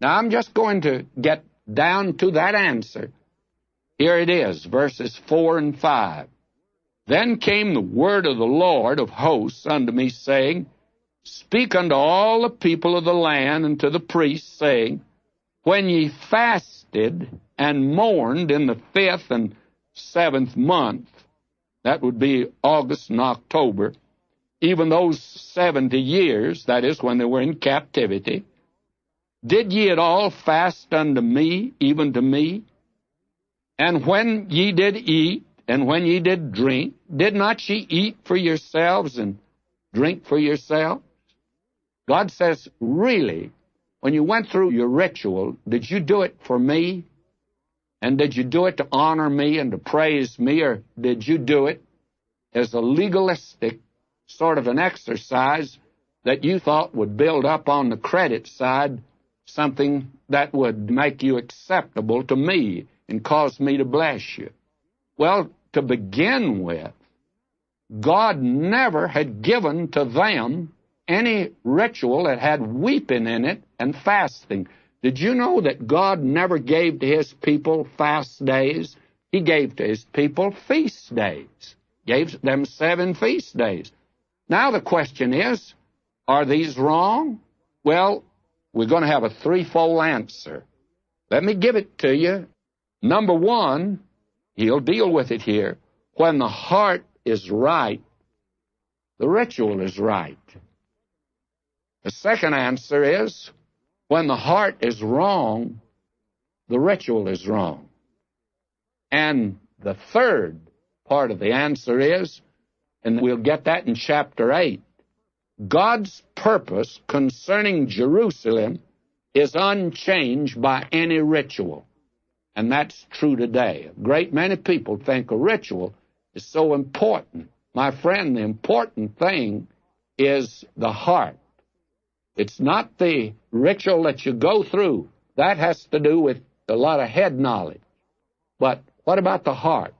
Now, I'm just going to get down to that answer. Here it is, verses 4 and 5. Then came the word of the Lord of hosts unto me, saying, Speak unto all the people of the land and to the priests, saying, When ye fasted and mourned in the 5th and 7th month, that would be August and October, even those 70 years, that is, when they were in captivity, did ye at all fast unto me, even to me? And when ye did eat, and when ye did drink, did not ye eat for yourselves and drink for yourselves? God says, really, when you went through your ritual, did you do it for me? And did you do it to honor me and to praise me, or did you do it as a legalistic sort of an exercise that you thought would build up on the credit side something that would make you acceptable to me and cause me to bless you? Well, to begin with, God never had given to them any ritual that had weeping in it and fasting. Did you know that God never gave to his people fast days? He gave to his people feast days. Gave them 7 feast days. Now the question is, are these wrong? Well, we're going to have a threefold answer. Let me give it to you. Number one, he'll deal with it here. When the heart is right, the ritual is right. The second answer is, when the heart is wrong, the ritual is wrong. And the third part of the answer is, and we'll get that in chapter 8, God's purpose concerning Jerusalem is unchanged by any ritual. And that's true today. A great many people think a ritual is so important. My friend, the important thing is the heart. It's not the ritual that you go through. That has to do with a lot of head knowledge. But what about the heart?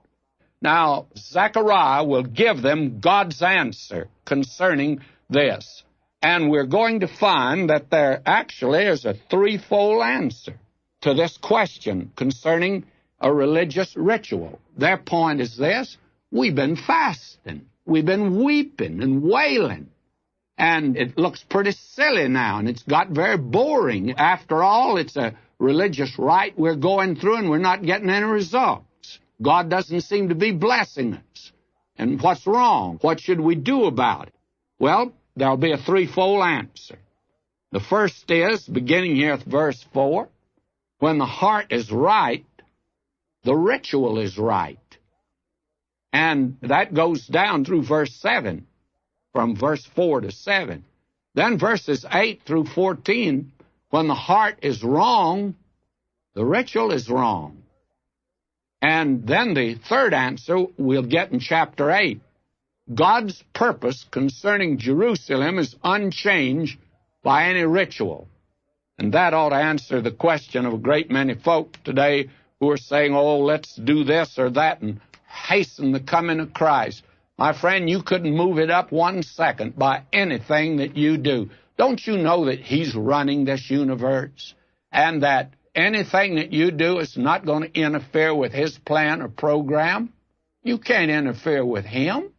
Now, Zechariah will give them God's answer concerning this. And we're going to find that there actually is a threefold answer to this question concerning a religious ritual. Their point is this: we've been fasting. We've been weeping and wailing. And it looks pretty silly now, and it's got very boring. After all, it's a religious rite we're going through, and we're not getting any results. God doesn't seem to be blessing us. And what's wrong? What should we do about it? Well, there'll be a threefold answer. The first is, beginning here at verse 4, when the heart is right, the ritual is right. And that goes down through verse 7, from verse 4 to 7. Then verses 8 through 14, when the heart is wrong, the ritual is wrong. And then the third answer we'll get in chapter 8. God's purpose concerning Jerusalem is unchanged by any ritual. And that ought to answer the question of a great many folk today who are saying, oh, let's do this or that and hasten the coming of Christ. My friend, you couldn't move it up 1 second by anything that you do. Don't you know that he's running this universe and that anything that you do is not going to interfere with his plan or program? You can't interfere with him.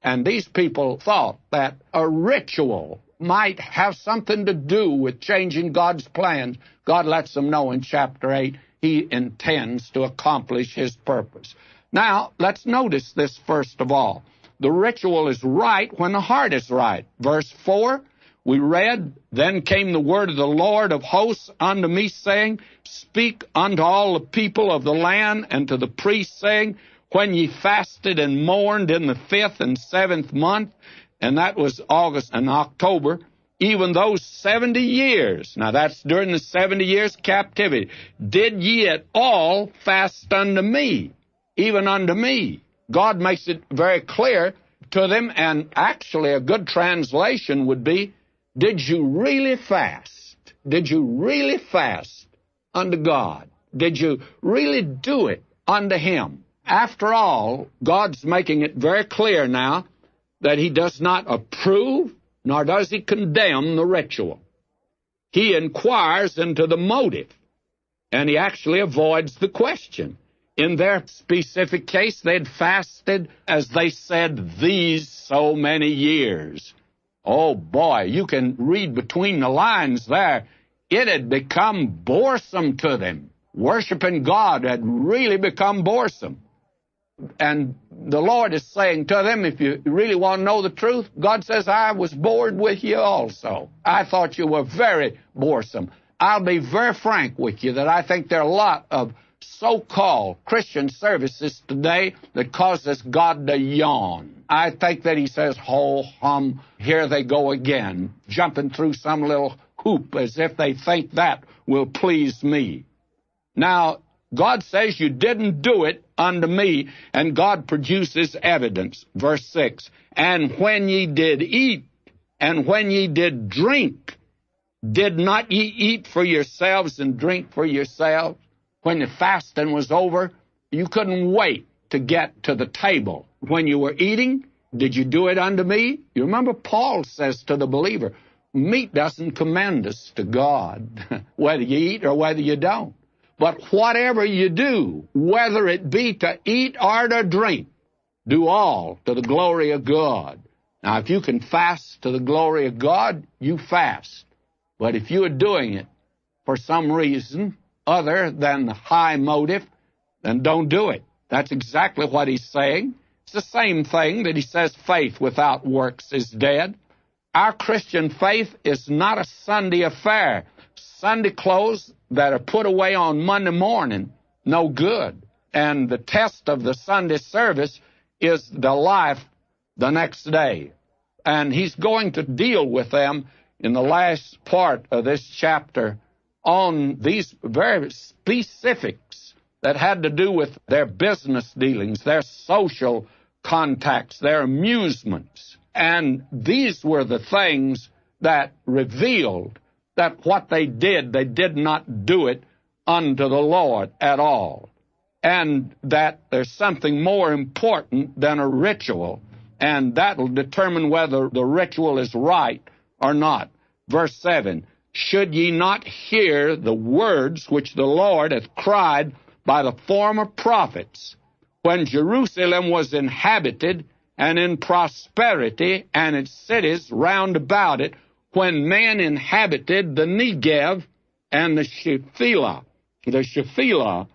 And these people thought that a ritual might have something to do with changing God's plans. God lets them know in chapter 8 he intends to accomplish his purpose. Now, let's notice this first of all. The ritual is right when the heart is right. Verse 4, we read, Then came the word of the Lord of hosts unto me, saying, Speak unto all the people of the land and to the priests, saying, When ye fasted and mourned in the 5th and 7th month, and that was August and October, even those 70 years, now that's during the 70 years captivity, did ye at all fast unto me, even unto me? God makes it very clear to them, and actually a good translation would be, did you really fast? Did you really fast unto God? Did you really do it unto him? After all, God's making it very clear now that he does not approve, nor does he condemn the ritual. he inquires into the motive, and he actually avoids the question. In their specific case, they'd fasted, as they said, these so many years. Oh, boy, you can read between the lines there. It had become boresome to them. Worshiping God had really become boresome. And the Lord is saying to them, if you really want to know the truth, God says, I was bored with you also. I thought you were very boresome. I'll be very frank with you that I think there are a lot of so-called Christian services today that causes God to yawn. I think that he says, ho, hum, here they go again, jumping through some little hoop as if they think that will please me. Now, God says you didn't do it unto me, and God produces evidence. Verse 6, and when ye did eat, and when ye did drink, did not ye eat for yourselves and drink for yourselves? When the fasting was over, you couldn't wait to get to the table. When you were eating, did you do it unto me? You remember Paul says to the believer, meat doesn't commend us to God, whether you eat or whether you don't. But whatever you do, whether it be to eat or to drink, do all to the glory of God. Now, if you can fast to the glory of God, you fast. But if you are doing it for some reason other than the high motive, then don't do it. That's exactly what he's saying. It's the same thing that he says faith without works is dead. Our Christian faith is not a Sunday affair. Sunday clothes that are put away on Monday morning, no good. And the test of the Sunday service is the life the next day. And he's going to deal with them in the last part of this chapter on these very specifics that had to do with their business dealings, their social contacts, their amusements. And these were the things that revealed that what they did not do it unto the Lord at all. And that there's something more important than a ritual, and that will determine whether the ritual is right or not. Verse 7, should ye not hear the words which the Lord hath cried by the former prophets, when Jerusalem was inhabited and in prosperity, and its cities round about it, when men inhabited the Negev and the Shephelah. The Shephelah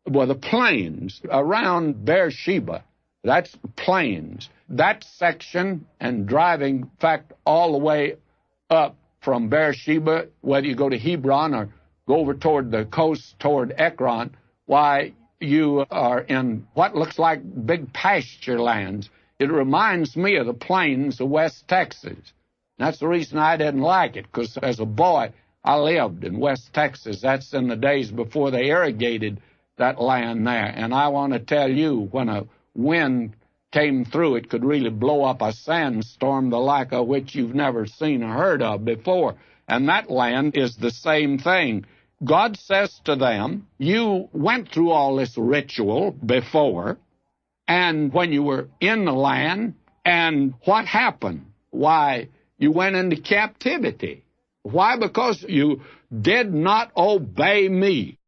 were the plains around Beersheba. That's plains. That section, and driving, in fact, all the way up from Beersheba, whether you go to Hebron or go over toward the coast, toward Ekron, why, you are in what looks like big pasture lands. It reminds me of the plains of West Texas. That's the reason I didn't like it, because as a boy, I lived in West Texas. That's in the days before they irrigated that land there. And I want to tell you, when a wind came through, it could really blow up a sandstorm, the like of which you've never seen or heard of before. And that land is the same thing. God says to them, you went through all this ritual before, and when you were in the land, and what happened? Why, you went into captivity. Why? Because you did not obey me.